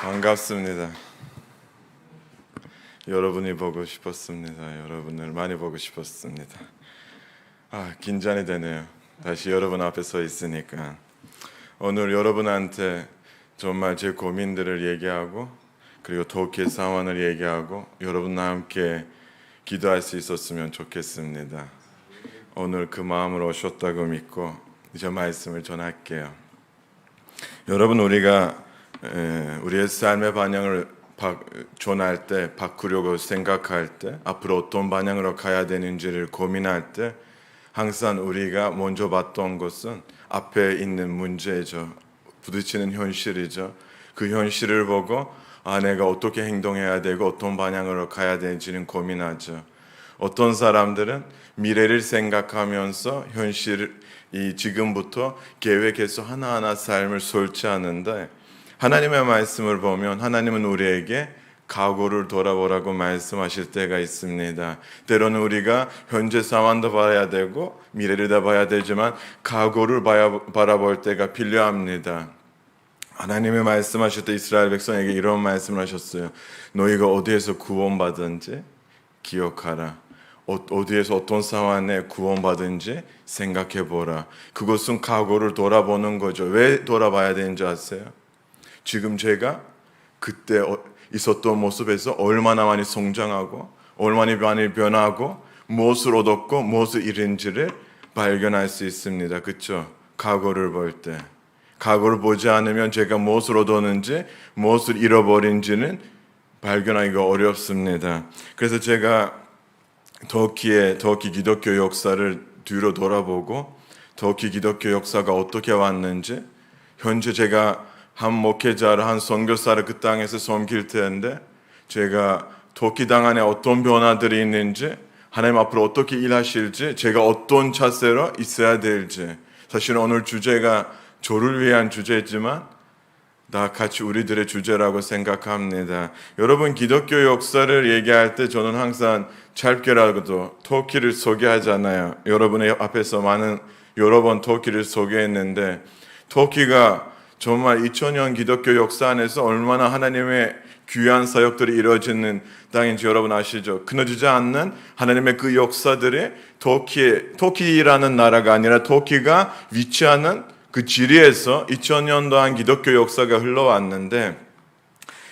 반갑습니다. 여러분이 보고 싶었습니다. 여러분을 많이 보고 싶었습니다. 긴장이 되네요. 다시 여러분 앞에 서 있으니까. 오늘 여러분한테 정말 제 고민들을 얘기하고 그리고 도쿄 상황을 얘기하고 여러분과 함께 기도할 수 있었으면 좋겠습니다. 오늘 그 마음으로 오셨다고 믿고 이제 말씀을 전할게요. 여러분, 우리가 우리의 삶의 방향을 전할 때, 바꾸려고 생각할 때, 앞으로 어떤 방향으로 가야 되는지를 고민할 때 항상 우리가 먼저 봤던 것은 앞에 있는 문제죠. 부딪히는 현실이죠. 그 현실을 보고 내가 어떻게 행동해야 되고 어떤 방향으로 가야 되는지는 고민하죠. 어떤 사람들은 미래를 생각하면서 이 지금부터 계획해서 하나하나 삶을 설치하는데, 하나님의 말씀을 보면 하나님은 우리에게 과거를 돌아보라고 말씀하실 때가 있습니다. 때로는 우리가 현재 상황도 봐야 되고 미래를 다 봐야 되지만 과거를 바라볼 때가 필요합니다. 하나님이 말씀하실 때 이스라엘 백성에게 이런 말씀을 하셨어요. 너희가 어디에서 구원받은지 기억하라. 어디에서 어떤 상황에 구원받은지 생각해보라. 그것은 과거를 돌아보는 거죠. 왜 돌아봐야 되는지 아세요? 지금 제가 그때 있었던 모습에서 얼마나 많이 성장하고 얼마나 많이 변하고 무엇을 얻었고 무엇을 잃은지를 발견할 수 있습니다. 그렇죠? 과거를 볼 때. 과거를 보지 않으면 제가 무엇을 얻었는지 무엇을 잃어버린지는 발견하기가 어렵습니다. 그래서 제가 터키 기독교 역사를 뒤로 돌아보고 터키 기독교 역사가 어떻게 왔는지, 현재 제가 한 목회자를, 한 선교사를 그 땅에서 섬길 텐데 제가 터키 땅 안에 어떤 변화들이 있는지, 하나님 앞으로 어떻게 일하실지, 제가 어떤 자세로 있어야 될지. 사실 오늘 주제가 저를 위한 주제지만 다 같이 우리들의 주제라고 생각합니다. 여러분, 기독교 역사를 얘기할 때 저는 항상 짧게라도 터키를 소개하잖아요. 여러분의 앞에서 여러 번 터키를 소개했는데, 터키가 정말 2000년 기독교 역사 안에서 얼마나 하나님의 귀한 사역들이 이루어지는 땅인지 여러분 아시죠? 끊어지지 않는 하나님의 그 역사들이 터키라는 나라가 아니라 터키가 위치하는 그 지리에서 2000년 동안 기독교 역사가 흘러왔는데,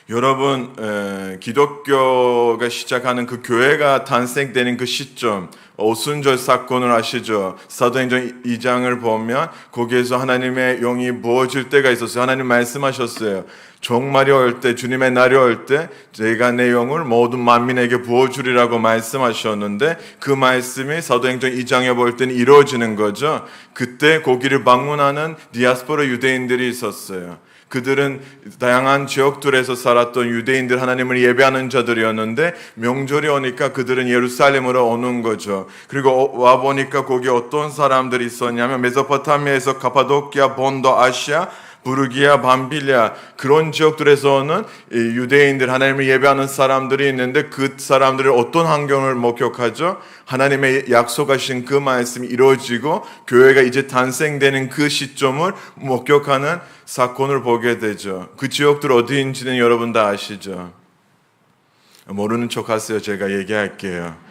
여러분, 기독교가 시작하는 그 교회가 탄생되는 그 시점, 오순절 사건을 아시죠? 사도행전 2장을 보면 거기에서 하나님의 영이 부어질 때가 있었어요. 하나님 말씀하셨어요. 종말이 올 때, 주님의 날이 올 때 제가 내 영을 모든 만민에게 부어주리라고 말씀하셨는데, 그 말씀이 사도행전 2장에 볼 때는 이루어지는 거죠. 그때 거기를 방문하는 디아스포라 유대인들이 있었어요. 그들은 다양한 지역들에서 살았던 유대인들, 하나님을 예배하는 자들이었는데 명절이 오니까 그들은 예루살렘으로 오는 거죠. 그리고 와보니까 거기 어떤 사람들이 있었냐면 메소포타미아에서 카파도키아, 본도, 아시아, 부르기아, 밤빌리아, 그런 지역들에서 오는 유대인들, 하나님을 예배하는 사람들이 있는데, 그 사람들이 어떤 환경을 목격하죠? 하나님의 약속하신 그 말씀이 이루어지고 교회가 이제 탄생되는 그 시점을 목격하는 사건을 보게 되죠. 그 지역들 어디인지는 여러분 다 아시죠? 모르는 척 하세요. 제가 얘기할게요.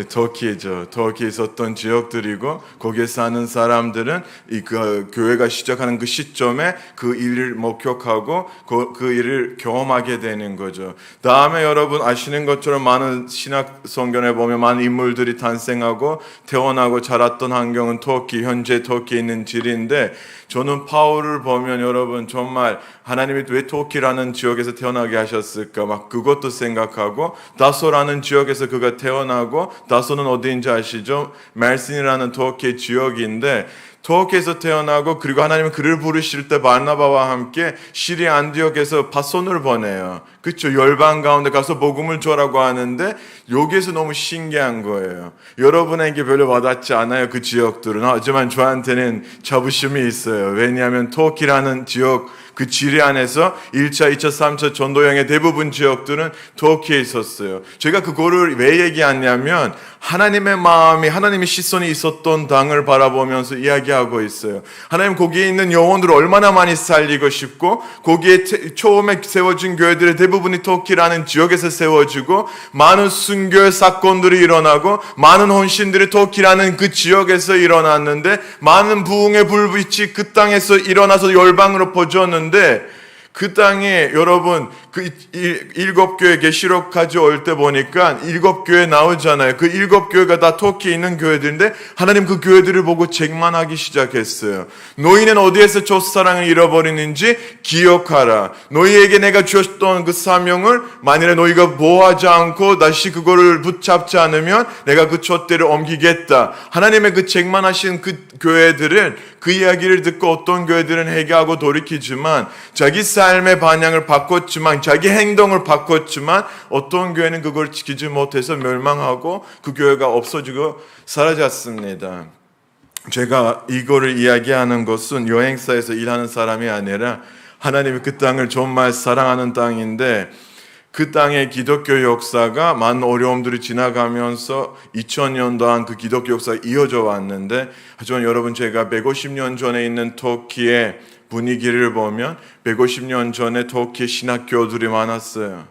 터키죠. 터키에 있었던 지역들이고, 거기에 사는 사람들은 그 교회가 시작하는 그 시점에 그 일을 목격하고 그 일을 경험하게 되는 거죠. 다음에 여러분 아시는 것처럼 많은 신학 성경에 보면 많은 인물들이 탄생하고 태어나고 자랐던 환경은 터키, 현재 터키에 있는 지리인데, 저는 바울을 보면 여러분 정말 하나님이 왜 터키라는 지역에서 태어나게 하셨을까 막 그것도 생각하고, 다소라는 지역에서 그가 태어나고, 다소는 어디인지 아시죠? 멜신이라는 터키 지역인데, 터키에서 태어나고, 그리고 하나님은 그를 부르실 때 바나바와 함께 시리아 안디옥에서 바손을 보내요. 그렇죠? 열방 가운데 가서 복음을 전하라고 하는데, 여기에서 너무 신기한 거예요. 여러분에게 별로 와닿지 않아요, 그 지역들은. 하지만 저한테는 자부심이 있어요. 왜냐하면 터키라는 지역 그 지리 안에서 1차, 2차, 3차 전도여행의 대부분 지역들은 터키에 있었어요. 제가 그거를 왜 얘기하냐면 하나님의 마음이, 하나님의 시선이 있었던 땅을 바라보면서 이야기하고 있어요. 하나님 거기에 있는 영혼들을 얼마나 많이 살리고 싶고, 거기에 처음에 세워진 교회들의 대부분이 터키라는 지역에서 세워지고, 많은 순교 사건들이 일어나고 많은 헌신들이 터키라는 그 지역에서 일어났는데, 많은 부흥의 불빛이 그 땅에서 일어나서 열방으로 퍼졌는데, 그 땅에 여러분 그 7교회 계시록까지 올 때 보니까 7교회 나오잖아요. 그 7교회가 다 터키에 있는 교회들인데 하나님 그 교회들을 보고 책망하기 시작했어요. 너희는 어디에서 첫사랑을 잃어버리는지 기억하라. 너희에게 내가 주었던 그 사명을 만일에 너희가 보호하지 않고 다시 그거를 붙잡지 않으면 내가 그 촛대를 옮기겠다. 하나님의 그 책망하신 그 교회들은 그 이야기를 듣고 어떤 교회들은 회개하고 돌이키지만 자기 삶의 방향을 바꿨지만 자기 행동을 바꿨지만 어떤 교회는 그걸 지키지 못해서 멸망하고 그 교회가 없어지고 사라졌습니다. 제가 이거를 이야기하는 것은 여행사에서 일하는 사람이 아니라 하나님이 그 땅을 정말 사랑하는 땅인데 그 땅의 기독교 역사가 많은 어려움들이 지나가면서 2000년 동안 그 기독교 역사가 이어져 왔는데, 하지만 여러분 제가 150년 전에 있는 터키의 분위기를 보면 150년 전에 터키에 신학교들이 많았어요.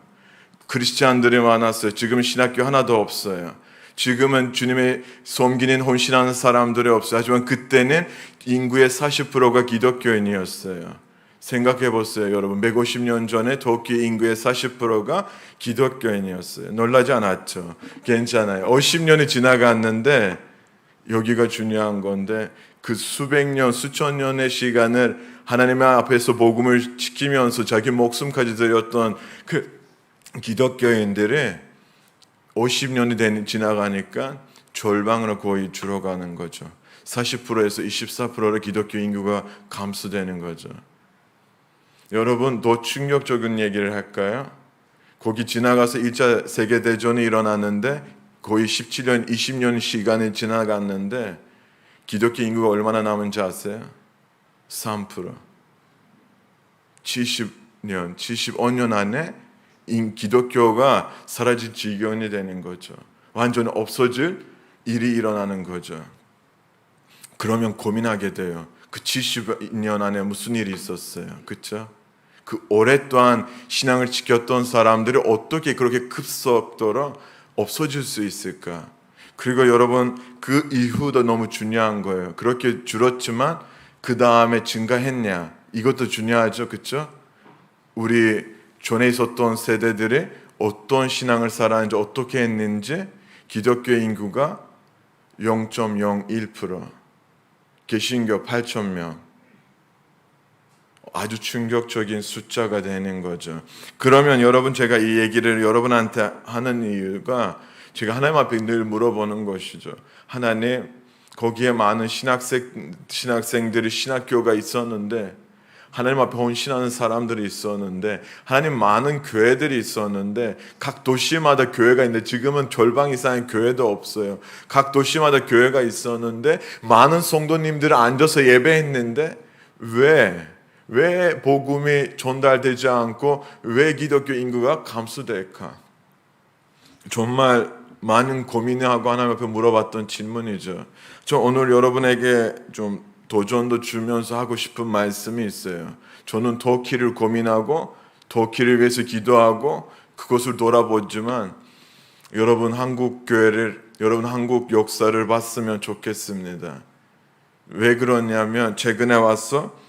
크리스찬들이 많았어요. 지금은 신학교 하나도 없어요. 지금은 주님의 섬기는 헌신하는 사람들이 없어요. 하지만 그때는 인구의 40%가 기독교인이었어요. 생각해 보세요, 여러분. 150년 전에 터키 인구의 40%가 기독교인이었어요. 놀라지 않았죠? 괜찮아요. 50년이 지나갔는데 여기가 중요한 건데 그 수백 년, 수천 년의 시간을 하나님 앞에서 복음을 지키면서 자기 목숨까지 드렸던 그 기독교인들이 50년이 지나가니까 절반으로 거의 줄어가는 거죠. 40%에서 24%로 기독교 인구가 감소되는 거죠. 여러분, 더 충격적인 얘기를 할까요? 거기 지나가서 1차 세계대전이 일어났는데 거의 17년, 20년 시간이 지나갔는데 기독교 인구가 얼마나 남은지 아세요? 3%. 70년, 75년 안에 기독교가 사라질 지경이 되는 거죠. 완전히 없어질 일이 일어나는 거죠. 그러면 고민하게 돼요. 그 70년 안에 무슨 일이 있었어요? 그렇죠? 그 오랫동안 신앙을 지켰던 사람들이 어떻게 그렇게 급속도로 없어질 수 있을까? 그리고 여러분 그 이후도 너무 중요한 거예요. 그렇게 줄었지만 그 다음에 증가했냐? 이것도 중요하죠, 그렇죠? 우리 전에 있었던 세대들이 어떤 신앙을 살았는지 어떻게 했는지 기독교 인구가 0.01%, 개신교 8,000명. 아주 충격적인 숫자가 되는 거죠. 그러면 여러분 제가 이 얘기를 여러분한테 하는 이유가 제가 하나님 앞에 늘 물어보는 것이죠. 하나님, 거기에 많은 신학생들이 신학교가 있었는데 하나님 앞에 헌신하는 사람들이 있었는데 하나님 많은 교회들이 있었는데 각 도시마다 교회가 있는데 지금은 절반 이상의 교회도 없어요. 각 도시마다 교회가 있었는데 많은 성도님들이 앉아서 예배했는데 왜 복음이 전달되지 않고 왜 기독교 인구가 감소될까? 정말 많은 고민하고 하나님 앞에 물어봤던 질문이죠. 저 오늘 여러분에게 좀 도전도 주면서 하고 싶은 말씀이 있어요. 저는 터키를 고민하고 터키를 위해서 기도하고 그것을 돌아보지만 여러분 한국 교회를, 여러분 한국 역사를 봤으면 좋겠습니다. 왜 그러냐면 최근에 와서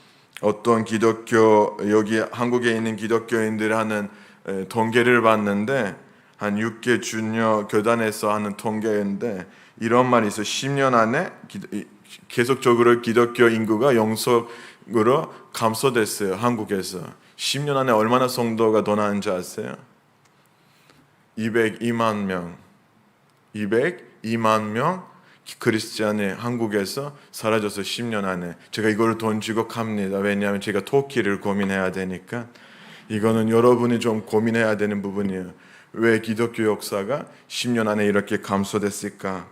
어떤 기독교, 여기 한국에 있는 기독교인들이 하는 통계를 봤는데 한 6개 주요 교단에서 하는 통계인데 이런 말이 있어요. 10년 안에 계속적으로 기독교 인구가 영속으로 감소됐어요. 한국에서. 10년 안에 얼마나 성도가 더 나은지 아세요? 202만 명. 202만 명 크리스찬이 한국에서 사라져서 10년 안에. 제가 이걸 던지고 갑니다. 왜냐하면 제가 터키를 고민해야 되니까. 이거는 여러분이 좀 고민해야 되는 부분이에요. 왜 기독교 역사가 10년 안에 이렇게 감소됐을까?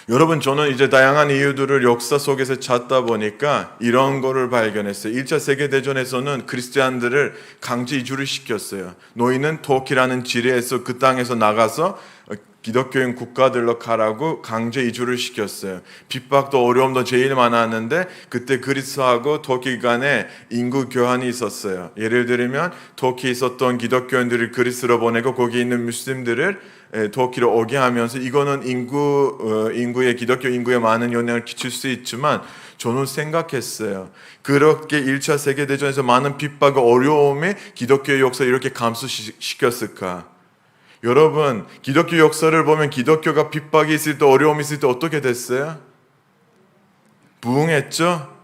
여러분, 저는 이제 다양한 이유들을 역사 속에서 찾다 보니까 이런 거를 발견했어요. 1차 세계대전에서는 크리스찬들을 강제 이주를 시켰어요. 너희는 터키라는 지리에서 그 땅에서 나가서 기독교인 국가들로 가라고 강제 이주를 시켰어요. 핍박도 어려움도 제일 많았는데 그때 그리스하고 터키 간에 인구 교환이 있었어요. 예를 들면 터키에 있었던 기독교인들을 그리스로 보내고 거기 있는 무슬림들을 터키로 오게 하면서 이거는 인구의 기독교 인구에 많은 영향을 끼칠 수 있지만 저는 생각했어요. 그렇게 1차 세계대전에서 많은 핍박과 어려움에 기독교의 역사를 이렇게 감소시켰을까? 여러분, 기독교 역사를 보면 기독교가 핍박이 있을 때 어려움이 있을 때 어떻게 됐어요? 부흥했죠?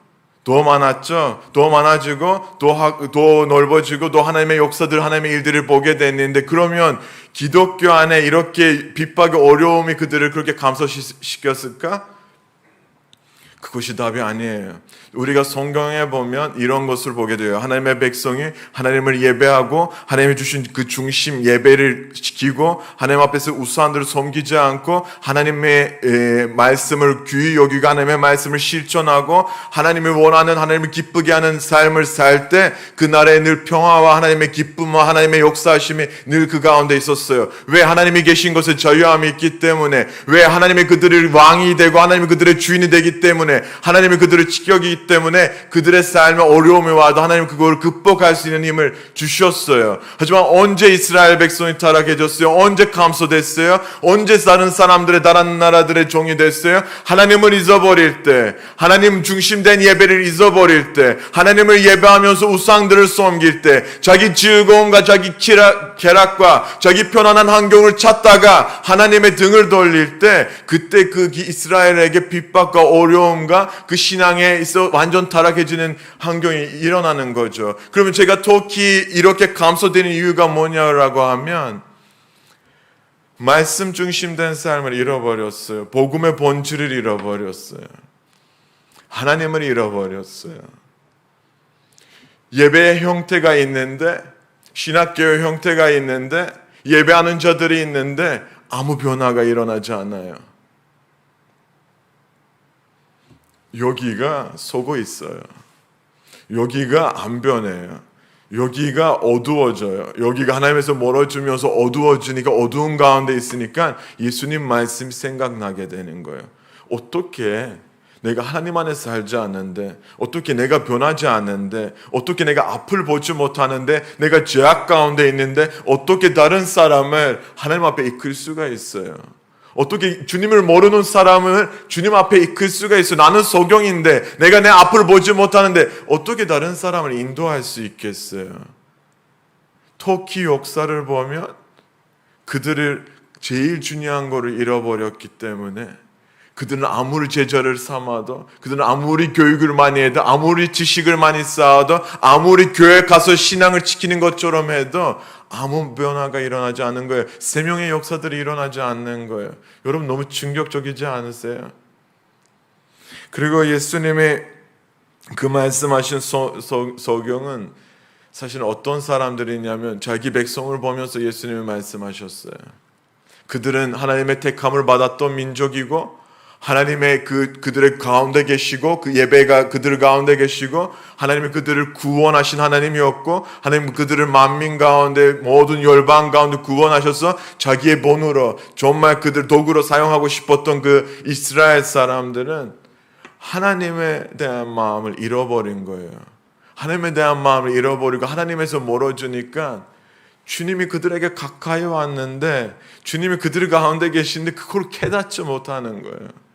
더 많았죠? 더 많아지고 더 넓어지고 더 하나님의 역사들 하나님의 일들을 보게 됐는데 그러면 기독교 안에 이렇게 핍박의 어려움이 그들을 그렇게 감소시켰을까? 그것이 답이 아니에요. 우리가 성경에 보면 이런 것을 보게 돼요. 하나님의 백성이 하나님을 예배하고 하나님이 주신 그 중심 예배를 지키고 하나님 앞에서 우상들을 섬기지 않고 하나님의 말씀을 귀히 여기고 하나님의 말씀을 실천하고 하나님이 원하는 하나님을 기쁘게 하는 삶을 살 때 그날에 늘 평화와 하나님의 기쁨과 하나님의 역사하심이 늘 그 가운데 있었어요. 왜? 하나님이 계신 것에 자유함이 있기 때문에. 왜? 하나님이 그들을 왕이 되고 하나님이 그들의 주인이 되기 때문에. 하나님이 그들을 지켜기기 때문에 그들의 삶에 어려움이 와도 하나님 그걸 극복할 수 있는 힘을 주셨어요. 하지만 언제 이스라엘 백성이 타락해졌어요? 언제 감소됐어요? 언제 다른 사람들의 다른 나라들의 종이 됐어요? 하나님을 잊어버릴 때, 하나님 중심된 예배를 잊어버릴 때, 하나님을 예배하면서 우상들을 섬길 때, 자기 즐거움과 자기 쾌락과 자기 편안한 환경을 찾다가 하나님의 등을 돌릴 때 그때 그 이스라엘에게 핍박과 어려움과 그 신앙에 있어 완전 타락해지는 환경이 일어나는 거죠. 그러면 제가 터키 이렇게 감소되는 이유가 뭐냐라고 하면 말씀 중심된 삶을 잃어버렸어요. 복음의 본질을 잃어버렸어요. 하나님을 잃어버렸어요. 예배의 형태가 있는데 신학교의 형태가 있는데 예배하는 자들이 있는데 아무 변화가 일어나지 않아요. 여기가 속어 있어요. 여기가 안 변해요. 여기가 어두워져요. 여기가 하나님에서 멀어지면서 어두워지니까 어두운 가운데 있으니까 예수님 말씀이 생각나게 되는 거예요. 어떻게 내가 하나님 안에서 살지 않는데, 어떻게 내가 변하지 않는데, 어떻게 내가 앞을 보지 못하는데, 내가 죄악 가운데 있는데 어떻게 다른 사람을 하나님 앞에 이끌 수가 있어요? 어떻게 주님을 모르는 사람을 주님 앞에 이끌 수가 있어요? 나는 소경인데 내가 내 앞을 보지 못하는데 어떻게 다른 사람을 인도할 수 있겠어요? 터키 역사를 보면 그들을 제일 중요한 거를 잃어버렸기 때문에 그들은 아무리 제자를 삼아도, 그들은 아무리 교육을 많이 해도, 아무리 지식을 많이 쌓아도, 아무리 교회 가서 신앙을 지키는 것처럼 해도 아무 변화가 일어나지 않는 거예요. 생명의 역사들이 일어나지 않는 거예요. 여러분 너무 충격적이지 않으세요? 그리고 예수님이 그 말씀하신 소경은 사실 어떤 사람들이냐면 자기 백성을 보면서 예수님이 말씀하셨어요. 그들은 하나님의 택함을 받았던 민족이고 하나님의 그들의 가운데 계시고 그 예배가 그들 가운데 계시고 하나님이 그들을 구원하신 하나님이었고 하나님 그들을 만민 가운데 모든 열방 가운데 구원하셔서 자기의 본으로 정말 그들 도구로 사용하고 싶었던 그 이스라엘 사람들은 하나님에 대한 마음을 잃어버린 거예요. 하나님에 대한 마음을 잃어버리고 하나님에서 멀어지니까 주님이 그들에게 가까이 왔는데 주님이 그들 가운데 계신데 그걸 깨닫지 못하는 거예요.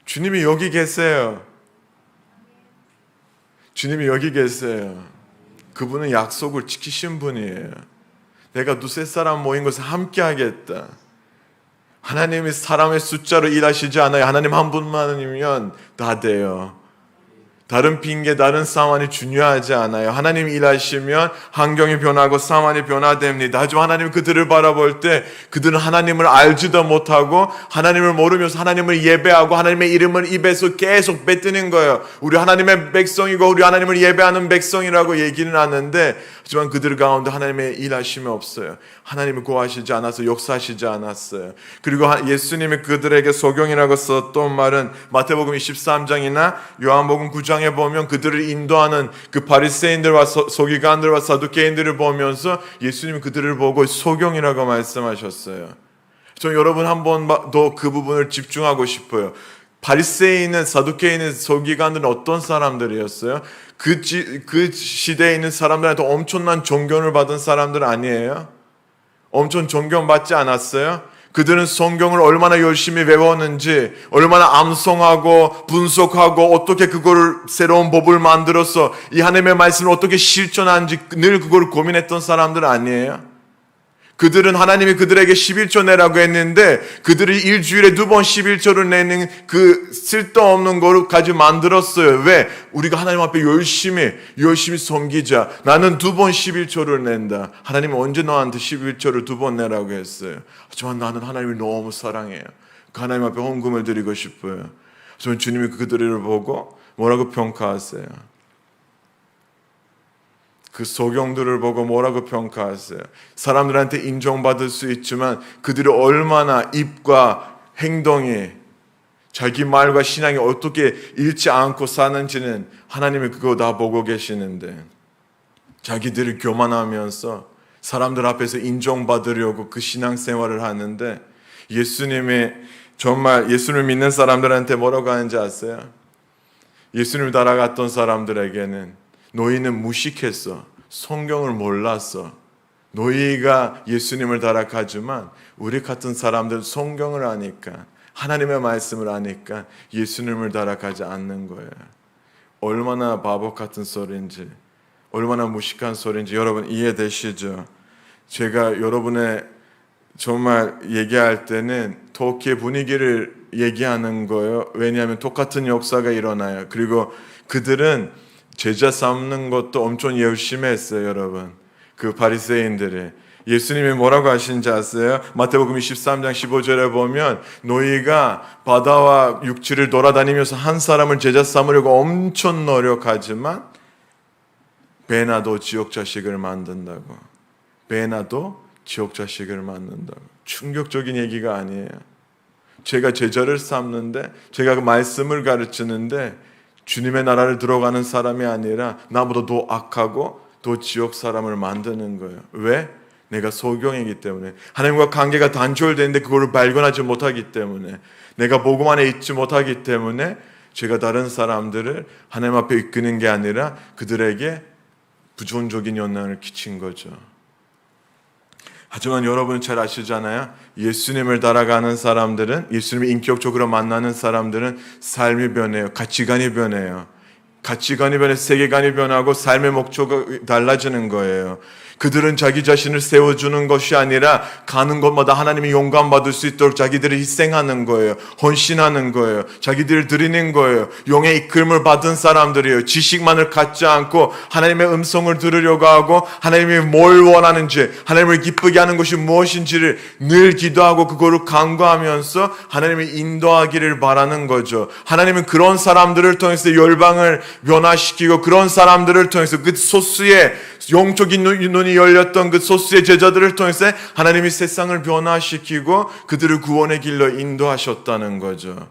주님이 여기 계세요. 주님이 여기 계세요. 그분은 약속을 지키신 분이에요. 내가 두세 사람 모인 것을 함께 하겠다. 하나님이 사람의 숫자로 일하시지 않아요. 하나님 한 분만이면 다 돼요. 다른 핑계, 다른 상황이 중요하지 않아요. 하나님 일하시면 환경이 변하고 상황이 변화됩니다. 하지만 하나님 그들을 바라볼 때 그들은 하나님을 알지도 못하고 하나님을 모르면서 하나님을 예배하고 하나님의 이름을 입에서 계속 뱉는 거예요. 우리 하나님의 백성이고 우리 하나님을 예배하는 백성이라고 얘기는 하는데 하지만 그들 가운데 하나님의 일하심이 없어요. 하나님이 구하시지 않아서 역사하시지 않았어요. 그리고 예수님이 그들에게 소경이라고 썼던 말은 마태복음 23장이나 요한복음 9장에 보면 그들을 인도하는 그 바리새인들과 서기관들과 사두개인들을 보면서 예수님이 그들을 보고 소경이라고 말씀하셨어요. 저 여러분 한 번 더 그 부분을 집중하고 싶어요. 바리새인은 사두개인은 서기관들은 어떤 사람들이었어요? 그 시대에 있는 사람들한테 엄청난 존경을 받은 사람들 아니에요? 엄청 존경받지 않았어요? 그들은 성경을 얼마나 열심히 외웠는지, 얼마나 암송하고 분석하고 어떻게 그거를 새로운 법을 만들어서 이 하나님의 말씀을 어떻게 실천하는지 늘 그걸 고민했던 사람들 아니에요? 그들은 하나님이 그들에게 11조 내라고 했는데 그들이 일주일에 2번 11조를 내는 그 쓸데없는 거까지 만들었어요. 왜? 우리가 하나님 앞에 열심히 섬기자. 나는 2번 11조를 낸다. 하나님은 언제 너한테 11조를 2번 내라고 했어요? 하지만 나는 하나님을 너무 사랑해요. 그 하나님 앞에 헌금을 드리고 싶어요. 하지만 주님이 그들을 보고 뭐라고 평가하세요? 그 소경들을 보고 뭐라고 평가하세요? 사람들한테 인정받을 수 있지만 그들이 얼마나 입과 행동이 자기 말과 신앙이 어떻게 잃지 않고 사는지는 하나님이 그거 다 보고 계시는데 자기들이 교만하면서 사람들 앞에서 인정받으려고 그 신앙생활을 하는데 예수님이 정말 예수를 믿는 사람들한테 뭐라고 하는지 아세요? 예수님을 따라갔던 사람들에게는 너희는 무식했어. 성경을 몰랐어. 너희가 예수님을 따라가지만 우리 같은 사람들 성경을 아니까 하나님의 말씀을 아니까 예수님을 따라가지 않는 거예요. 얼마나 바보 같은 소리인지 얼마나 무식한 소리인지 여러분 이해되시죠? 제가 여러분의 정말 얘기할 때는 터키의 분위기를 얘기하는 거예요. 왜냐하면 똑같은 역사가 일어나요. 그리고 그들은 제자 삼는 것도 엄청 열심히 했어요, 여러분. 그 바리새인들이. 예수님이 뭐라고 하시는지 아세요? 마태복음 23장 15절에 보면 너희가 바다와 육지를 돌아다니면서 한 사람을 제자 삼으려고 엄청 노력하지만 배나도 지옥 자식을 만든다고. 배나도 지옥 자식을 만든다고. 충격적인 얘기가 아니에요. 제가 제자를 삼는데 제가 그 말씀을 가르치는데 주님의 나라를 들어가는 사람이 아니라 나보다 더 악하고 더 지옥 사람을 만드는 거예요. 왜? 내가 소경이기 때문에. 하나님과 관계가 단절되는데 그거를 발견하지 못하기 때문에. 내가 복음 안에 있지 못하기 때문에 제가 다른 사람들을 하나님 앞에 이끄는 게 아니라 그들에게 부정적인 영향을 끼친 거죠. 하지만 여러분 잘 아시잖아요. 예수님을 따라가는 사람들은, 예수님을 인격적으로 만나는 사람들은 삶이 변해요. 가치관이 변해요. 가치관이 변해 세계관이 변하고 삶의 목표가 달라지는 거예요. 그들은 자기 자신을 세워주는 것이 아니라 가는 곳마다 하나님이 영광받을 수 있도록 자기들을 희생하는 거예요. 헌신하는 거예요. 자기들을 드리는 거예요. 영의 이끌림을 받은 사람들이에요. 지식만을 갖지 않고 하나님의 음성을 들으려고 하고 하나님이 뭘 원하는지, 하나님을 기쁘게 하는 것이 무엇인지를 늘 기도하고 그거를 간구하면서 하나님이 인도하기를 바라는 거죠. 하나님은 그런 사람들을 통해서 열방을 변화시키고 그런 사람들을 통해서 그 소수의 영적인 눈이 열렸던 그 소수의 제자들을 통해서 하나님이 세상을 변화시키고 그들을 구원의 길로 인도하셨다는 거죠.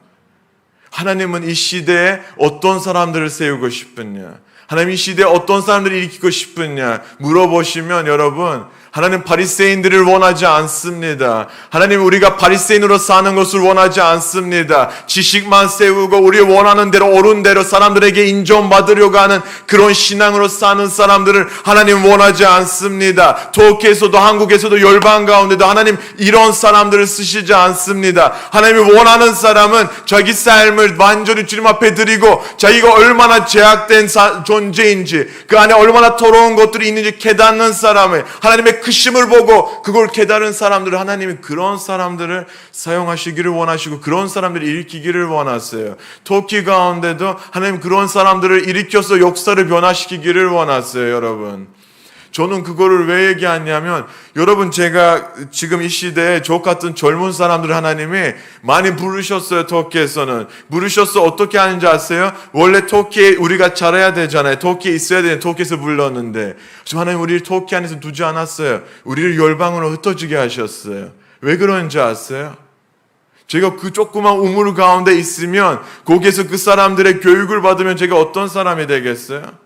하나님은 이 시대에 어떤 사람들을 세우고 싶으냐, 하나님 이 시대에 어떤 사람들을 일으키고 싶으냐 물어보시면 여러분, 하나님 바리새인들을 원하지 않습니다. 하나님 우리가 바리새인으로 사는 것을 원하지 않습니다. 지식만 세우고 우리 원하는 대로 옳은 대로 사람들에게 인정받으려고 하는 그런 신앙으로 사는 사람들을 하나님 원하지 않습니다. 터키에서도 한국에서도 열방 가운데도 하나님 이런 사람들을 쓰시지 않습니다. 하나님이 원하는 사람은 자기 삶을 완전히 주님 앞에 드리고 자기가 얼마나 제약된 존재인지 그 안에 얼마나 더러운 것들이 있는지 깨닫는 사람을, 하나님의 크심을 보고 그걸 깨달은 사람들을 하나님이 그런 사람들을 사용하시기를 원하시고 그런 사람들을 일으키기를 원하세요. 터키 가운데도 하나님 그런 사람들을 일으켜서 역사를 변화시키기를 원하세요. 여러분 저는 그거를 왜 얘기하냐면, 여러분, 제가 지금 이 시대에 저 같은 젊은 사람들 하나님이 많이 부르셨어요. 터키에서는 부르셔서 어떻게 하는지 아세요? 원래 터키에 우리가 잘해야 되잖아요. 터키에 있어야 되는, 터키에서 불렀는데 지금 하나님 우리를 터키 안에서 두지 않았어요. 우리를 열방으로 흩어지게 하셨어요. 왜 그런지 아세요? 제가 그 조그만 우물 가운데 있으면 거기에서 그 사람들의 교육을 받으면 제가 어떤 사람이 되겠어요?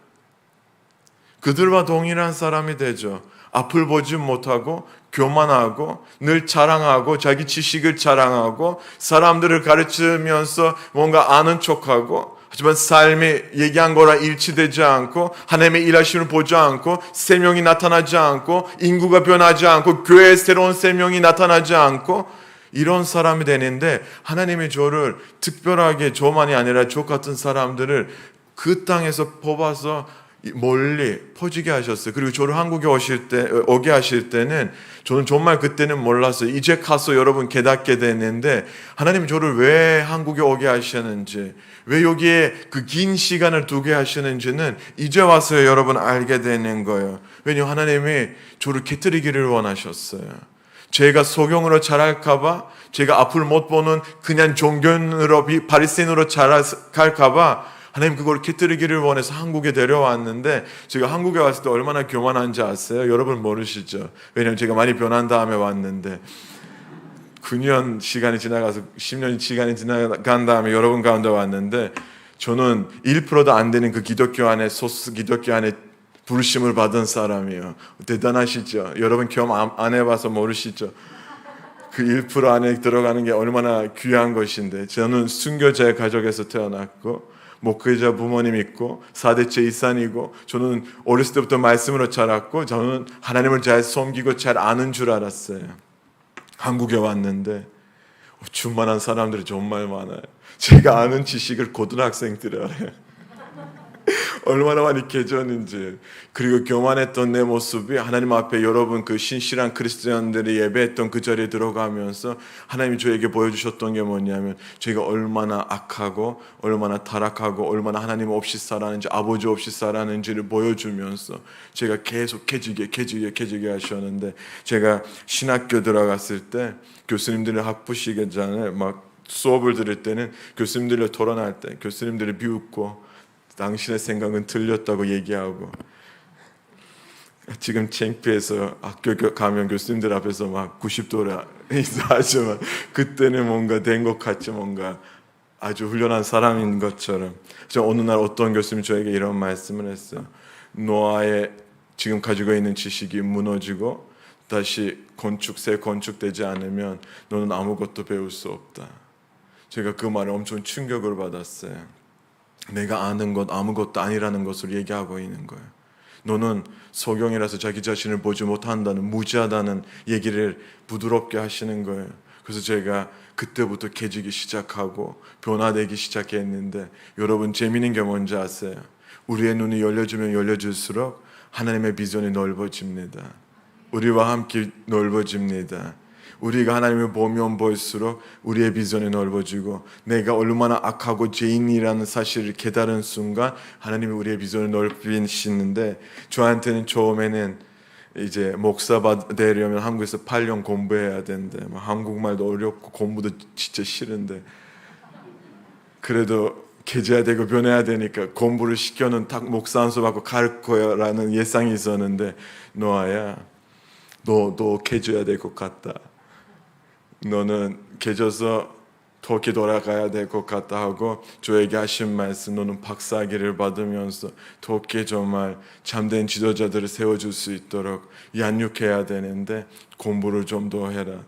그들과 동일한 사람이 되죠. 앞을 보지 못하고 교만하고 늘 자랑하고 자기 지식을 자랑하고 사람들을 가르치면서 뭔가 아는 척하고, 하지만 삶이 얘기한 거랑 일치되지 않고 하나님의 일하심을 보지 않고 생명이 나타나지 않고 인구가 변하지 않고 교회의 새로운 생명이 나타나지 않고 이런 사람이 되는데, 하나님이 저를 특별하게 저만이 아니라 저 같은 사람들을 그 땅에서 뽑아서 멀리 퍼지게 하셨어요. 그리고 저를 한국에 오게 하실 때는 저는 정말 그때는 몰랐어요. 이제 가서 여러분 깨닫게 됐는데, 하나님이 저를 왜 한국에 오게 하시는지, 왜 여기에 그 긴 시간을 두게 하시는지는 이제 와서 여러분 알게 되는 거예요. 왜냐하면 하나님이 저를 깨뜨리기를 원하셨어요. 제가 소경으로 자랄까봐, 제가 앞을 못 보는 그냥 종교인으로, 바리새인으로 자랄까봐 하나님 그걸 깨뜨리기를 원해서 한국에 데려왔는데, 제가 한국에 왔을 때 얼마나 교만한지 아세요? 여러분 모르시죠? 왜냐면 제가 많이 변한 다음에 왔는데 9년 시간이 지나가서 10년 시간이 지나간 다음에 여러분 가운데 왔는데, 저는 1%도 안 되는 그 기독교 안에, 소수 기독교 안에 부르심을 받은 사람이에요. 대단하시죠? 여러분 경험 안 해봐서 모르시죠? 그 1% 안에 들어가는 게 얼마나 귀한 것인데, 저는 순교자의 가족에서 태어났고 목회자 부모님 있고 4대째 이산이고, 저는 어렸을 때부터 말씀으로 자랐고, 저는 하나님을 잘 섬기고 잘 아는 줄 알았어요. 한국에 왔는데 충만한 사람들이 정말 많아요. 제가 아는 지식을 고등학생들이 알아요. 얼마나 많이 깨졌는지. 그리고 교만했던 내 모습이 하나님 앞에, 여러분 그 신실한 그리스도인들이 예배했던 그 자리에 들어가면서 하나님이 저에게 보여주셨던 게 뭐냐면, 제가 얼마나 악하고 얼마나 타락하고 얼마나 하나님 없이 살았는지, 아버지 없이 살았는지를 보여주면서 제가 계속 깨지게 하셨는데, 제가 신학교 들어갔을 때 교수님들이 학부시계잖아요. 막 수업을 들을 때는 교수님들을 토론할 때 교수님들이 비웃고 당신의 생각은 틀렸다고 얘기하고, 지금 창피해서 학교 가면 교수님들 앞에서 막 90도라 인사하지만 그때는 뭔가 된 것 같이, 뭔가 아주 훌륭한 사람인 것처럼. 저 어느 날 어떤 교수님이 저에게 이런 말씀을 했어요. 노아의 지금 가지고 있는 지식이 무너지고 다시 새 건축되지 않으면 너는 아무것도 배울 수 없다. 제가 그 말에 엄청 충격을 받았어요. 내가 아는 것 아무것도 아니라는 것을 얘기하고 있는 거예요. 너는 소경이라서 자기 자신을 보지 못한다는, 무지하다는 얘기를 부드럽게 하시는 거예요. 그래서 제가 그때부터 깨지기 시작하고 변화되기 시작했는데, 여러분 재미있는 게 뭔지 아세요? 우리의 눈이 열려지면 열려질수록 하나님의 비전이 넓어집니다. 우리와 함께 넓어집니다. 우리가 하나님을 보면 볼수록 우리의 비전이 넓어지고, 내가 얼마나 악하고 죄인이라는 사실을 깨달은 순간 하나님이 우리의 비전을 넓히시는데, 저한테는 처음에는 이제 목사 되려면 한국에서 8년 공부해야 된대. 한국말도 어렵고 공부도 진짜 싫은데, 그래도 깨져야 되고 변해야 되니까 공부를 시켜는 딱 목사 한 수 받고 갈 거야라는 예상이 있었는데, 노아야, 너 깨져야 될 것 같다. 너는 깨져서 터키 돌아가야 될 것 같다 하고 저에게 하신 말씀, 너는 박사학위를 받으면서 터키에 정말 참된 지도자들을 세워줄 수 있도록 양육해야 되는데 공부를 좀 더 해라.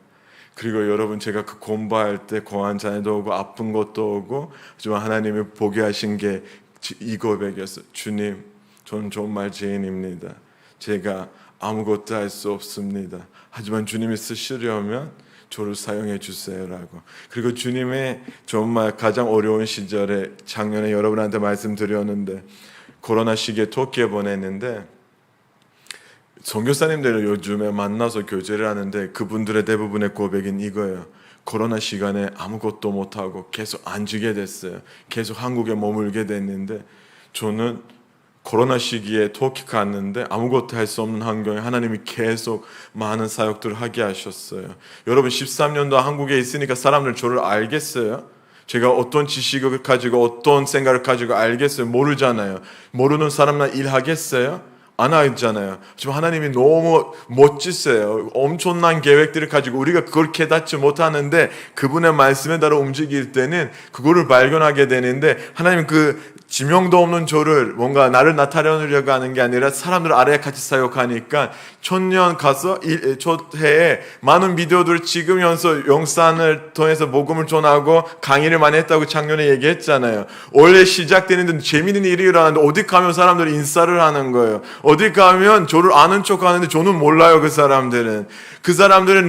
그리고 여러분, 제가 그 공부할 때 고한 잔해도 오고 아픈 것도 오고, 하지만 하나님이 보게 하신 게 이 고백이었어요. 주님, 저는 정말 죄인입니다. 제가 아무것도 할 수 없습니다. 하지만 주님이 쓰시려면 저를 사용해 주세요라고. 그리고 주님의 정말 가장 어려운 시절에, 작년에 여러분한테 말씀드렸는데, 코로나 시기에 터키에 보냈는데, 선교사님들을 요즘에 만나서 교제를 하는데 그분들의 대부분의 고백은 이거예요. 코로나 시간에 아무것도 못하고 계속 앉게 됐어요. 계속 한국에 머물게 됐는데, 저는 코로나 시기에 터키 갔는데 아무것도 할 수 없는 환경에 하나님이 계속 많은 사역들을 하게 하셨어요. 여러분 13년도 한국에 있으니까 사람들 저를 알겠어요? 제가 어떤 지식을 가지고 어떤 생각을 가지고 알겠어요? 모르잖아요. 모르는 사람랑 일하겠어요? 안 하잖아요. 지금 하나님이 너무 멋지세요. 엄청난 계획들을 가지고 우리가 그걸 깨닫지 못하는데 그분의 말씀에 따라 움직일 때는 그거를 발견하게 되는데 하나님 그 지명도 없는 저를 뭔가 나를 나타내려고 하는 게 아니라 사람들 아래에 같이 사역하니까 천년 가서 초해에 많은 비디오들을 찍으면서 영상을 통해서 복음을 전하고 강의를 많이 했다고 작년에 얘기했잖아요. 원래 시작되는데 재미있는 일이 일어나는데 어디 가면 사람들이 인사를 하는 거예요. 어디 가면 저를 아는 척 하는데 저는 몰라요. 그 사람들은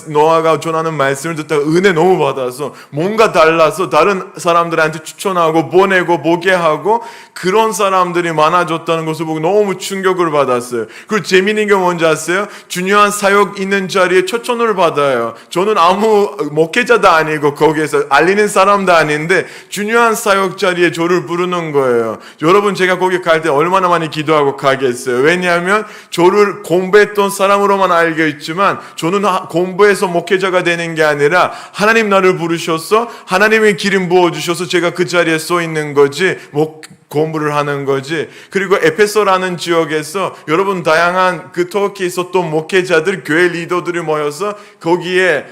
노아가 전하는 말씀을 듣다가 은혜 너무 받아서 뭔가 달라서 다른 사람들한테 추천하고 보내고 보게 하고 그런 사람들이 많아졌다는 것을 보고 너무 충격을 받았어요. 그리고 재미있는 게 뭔지 아세요? 중요한 사역 있는 자리에 초청을 받아요. 저는 아무 목회자도 아니고 거기에서 알리는 사람도 아닌데 중요한 사역 자리에 저를 부르는 거예요. 여러분 제가 거기 갈 때 얼마나 많이 기도하고 가겠어요. 왜냐하면 저를 공부했던 사람으로만 알고 있지만 저는 공부해서 목회자가 되는 게 아니라 하나님 나를 부르셔서 하나님의 기름 부어주셔서 제가 그 자리에 서 있는 거지 공부를 하는 거지. 그리고 에페소라는 지역에서 여러분 다양한 그 터키에 있었던 목회자들 교회 리더들이 모여서 거기에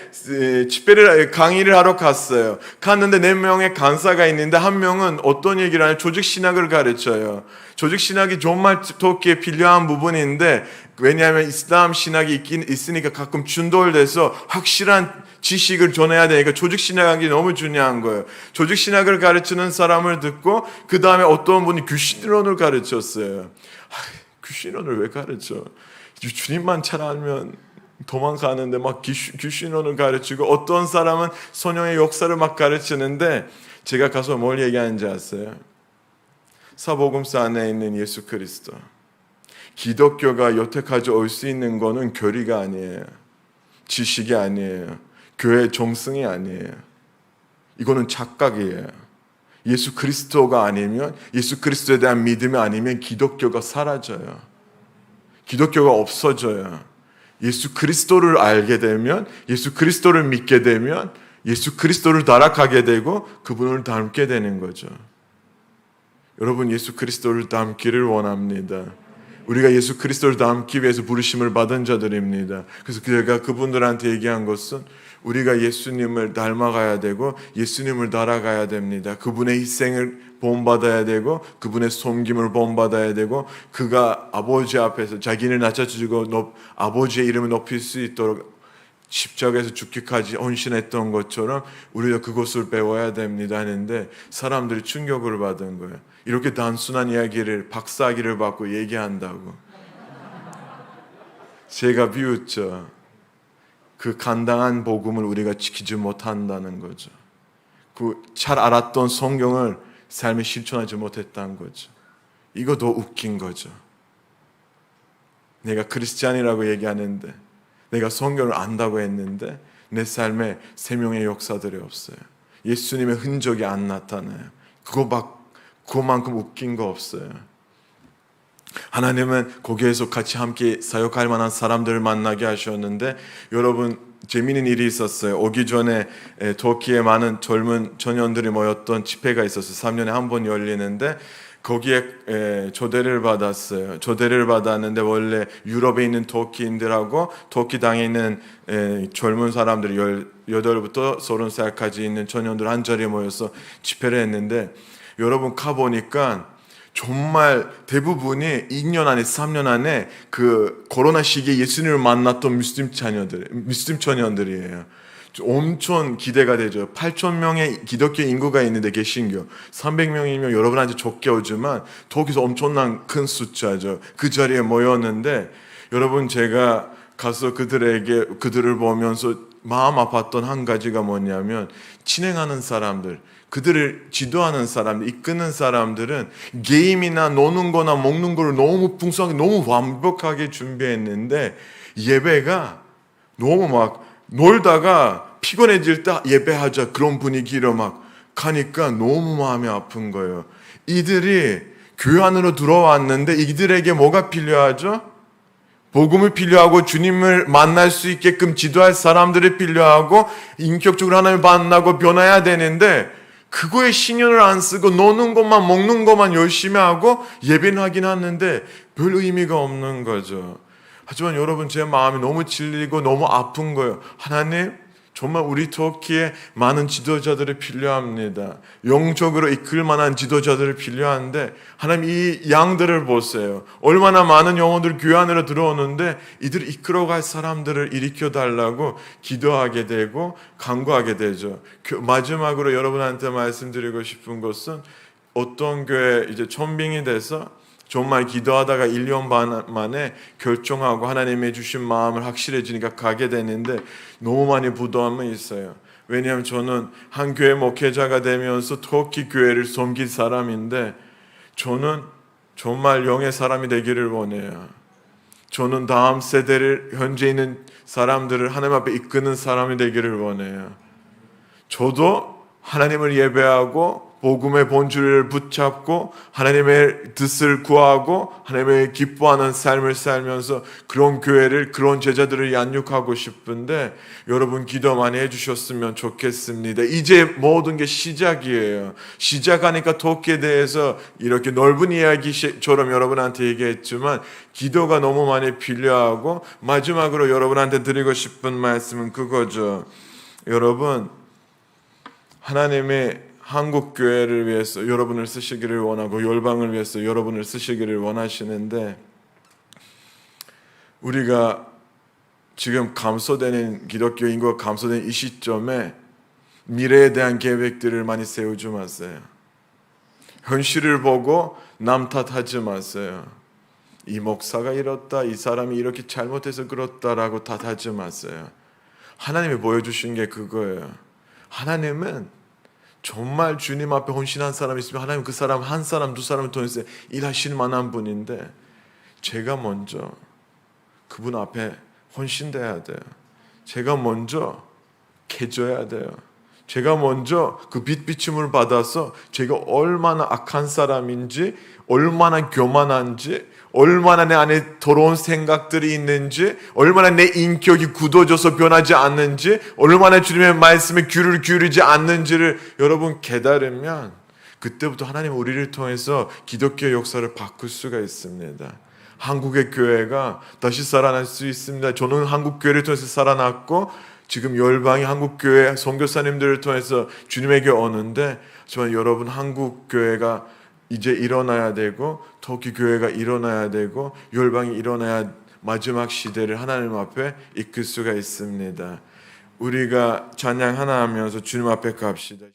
집회를 강의를 하러 갔어요. 갔는데 4명의 강사가 있는데 한 명은 어떤 얘기를 하냐면 조직신학을 가르쳐요. 조직신학이 정말 터키에 필요한 부분인데 왜냐하면 이슬람 신학이 있긴 있으니까 가끔 충돌돼서 확실한 지식을 전해야 되니까 조직신학이 너무 중요한 거예요. 조직신학을 가르치는 사람을 듣고 그 다음에 어떤 분이 귀신론을 가르쳤어요. 귀신론을 왜 가르쳐? 주님만 잘 알면 도망가는데 막 귀신론을 가르치고 어떤 사람은 성령의 역사를 막 가르치는데 제가 가서 뭘 얘기하는지 아세요? 사복음서 안에 있는 예수 그리스도. 기독교가 여태까지 올 수 있는 거는 교리가 아니에요. 지식이 아니에요. 교회 정승이 아니에요. 이거는 착각이에요. 예수 그리스도가 아니면 예수 그리스도에 대한 믿음이 아니면 기독교가 사라져요. 기독교가 없어져요. 예수 그리스도를 알게 되면 예수 그리스도를 믿게 되면 예수 그리스도를 따라가게 되고 그분을 닮게 되는 거죠. 여러분 예수 그리스도를 닮기를 원합니다. 우리가 예수 그리스도를 닮기 위해서 부르심을 받은 자들입니다. 그래서 제가 그분들한테 얘기한 것은 우리가 예수님을 닮아가야 되고 예수님을 따라가야 됩니다. 그분의 희생을 본받아야 되고 그분의 섬김을 본받아야 되고 그가 아버지 앞에서 자기를 낮춰주고 아버지의 이름을 높일 수 있도록 십자가에서 죽기까지 헌신했던 것처럼 우리가 그것을 배워야 됩니다 하는데 사람들이 충격을 받은 거예요. 이렇게 단순한 이야기를 박사학위를 받고 얘기한다고. 제가 비웃죠. 그 간당한 복음을 우리가 지키지 못한다는 거죠. 그 잘 알았던 성경을 삶에 실천하지 못했다는 거죠. 이거 더 웃긴 거죠. 내가 크리스찬이라고 얘기하는데 내가 성경을 안다고 했는데 내 삶에 생명의 역사들이 없어요. 예수님의 흔적이 안 나타나요. 그거만큼 웃긴 거 없어요. 하나님은 거기에서 같이 함께 사역할 만한 사람들을 만나게 하셨는데 여러분 재미있는 일이 있었어요. 오기 전에 터키에 많은 젊은 청년들이 모였던 집회가 있었어요. 3년에 한 번 열리는데 거기에 초대를 받았어요. 초대를 받았는데 원래 유럽에 있는 터키인들하고 터키 땅에 있는 젊은 사람들이 18부터 30살까지 있는 청년들 한 자리에 모여서 집회를 했는데 여러분 가보니까 정말 대부분이 2년 안에 3년 안에 그 코로나 시기에 예수님을 만났던 무슬림 청년들이에요. 엄청 기대가 되죠. 8,000명의 기독교 인구가 있는데 개신교 300명이면 여러분한테 적게 오지만 거기서 엄청난 큰 숫자죠. 그 자리에 모였는데 여러분 제가 가서 그들을 보면서 마음 아팠던 한 가지가 뭐냐면 진행하는 사람들 그들을 지도하는 사람들, 이끄는 사람들은 게임이나 노는 거나 먹는 거를 너무 풍성하게 너무 완벽하게 준비했는데 예배가 너무 막 놀다가 피곤해질 때 예배하자 그런 분위기로 막 가니까 너무 마음이 아픈 거예요. 이들이 교회 안으로 들어왔는데 이들에게 뭐가 필요하죠? 복음이 필요하고 주님을 만날 수 있게끔 지도할 사람들이 필요하고 인격적으로 하나님을 만나고 변화해야 되는데 그거에 신경을 안 쓰고 노는 것만 먹는 것만 열심히 하고 예배는 하긴 하는데 별 의미가 없는 거죠. 하지만 여러분, 제 마음이 너무 질리고 너무 아픈 거예요. 하나님, 정말 우리 터키에 많은 지도자들이 필요합니다. 영적으로 이끌 만한 지도자들이 필요한데 하나님, 이 양들을 보세요. 얼마나 많은 영혼들 교회 안으로 들어오는데 이들을 이끌어갈 사람들을 일으켜달라고 기도하게 되고 간구하게 되죠. 마지막으로 여러분한테 말씀드리고 싶은 것은, 어떤 교회 이제 천빙이 돼서 정말 기도하다가 1년 반 만에 결정하고 하나님의 주신 마음을 확실해지니까 가게 되는데 너무 많이 부담이 있어요. 왜냐하면 저는 한 교회 목회자가 되면서 터키 교회를 섬길 사람인데 저는 정말 영의 사람이 되기를 원해요. 저는 다음 세대를, 현재 있는 사람들을 하나님 앞에 이끄는 사람이 되기를 원해요. 저도 하나님을 예배하고 복음의 본질을 붙잡고 하나님의 뜻을 구하고 하나님의 기뻐하는 삶을 살면서 그런 교회를, 그런 제자들을 양육하고 싶은데 여러분 기도 많이 해주셨으면 좋겠습니다. 이제 모든 게 시작이에요. 시작하니까 터키에 대해서 이렇게 넓은 이야기처럼 여러분한테 얘기했지만 기도가 너무 많이 필요하고, 마지막으로 여러분한테 드리고 싶은 말씀은 그거죠. 여러분, 하나님의 한국 교회를 위해서 여러분을 쓰시기를 원하고 열방을 위해서 여러분을 쓰시기를 원하시는데, 우리가 지금 감소되는 기독교 인구가 감소되는 이 시점에 미래에 대한 계획들을 많이 세우지 마세요. 현실을 보고 남 탓하지 마세요. 이 목사가 이렇다, 이 사람이 이렇게 잘못해서 그렇다라고 탓하지 마세요. 하나님이 보여주신 게 그거예요. 하나님은 정말 주님 앞에 헌신한 사람이 있으면 하나님 그 사람 한 사람 두 사람을 통해서 일하실 만한 분인데, 제가 먼저 그분 앞에 헌신돼야 돼요. 제가 먼저 개져야 돼요. 제가 먼저 그 빛비춤을 받아서 제가 얼마나 악한 사람인지, 얼마나 교만한지, 얼마나 내 안에 더러운 생각들이 있는지, 얼마나 내 인격이 굳어져서 변하지 않는지, 얼마나 주님의 말씀에 귀를 기울이지 않는지를 여러분 깨달으면 그때부터 하나님 우리를 통해서 기독교 역사를 바꿀 수가 있습니다. 한국의 교회가 다시 살아날 수 있습니다. 저는 한국 교회를 통해서 살아났고 지금 열방이 한국 교회 선교사님들을 통해서 주님에게 오는데, 하지만 여러분, 한국 교회가 이제 일어나야 되고 터키 교회가 일어나야 되고 열방이 일어나야 마지막 시대를 하나님 앞에 이끌 수가 있습니다. 우리가 찬양 하나 하면서 주님 앞에 갑시다.